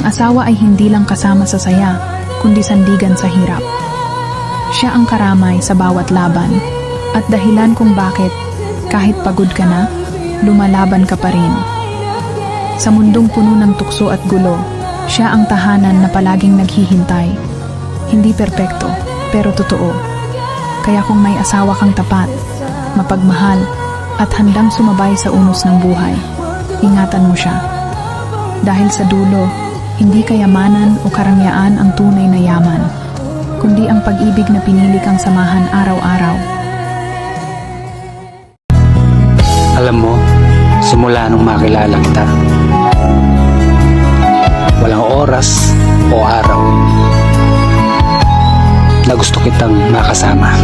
asawa ay hindi lang kasama sa saya, kundi sandigan sa hirap. Siya ang karamay sa bawat laban, at dahilan kung bakit, kahit pagod ka na, lumalaban ka pa rin. Sa mundong puno ng tukso at gulo, siya ang tahanan na palaging naghihintay. Hindi perpekto, pero totoo. Kaya kung may asawa kang tapat, mapagmahal, at handang sumabay sa unos ng buhay, ingatan mo siya. Dahil sa dulo, hindi kayamanan o karangyaan ang tunay na yaman, kundi ang pag-ibig na pinili kang samahan araw-araw. Alam mo, simula nung makilala kita, walang oras o araw na gusto kitang makasama.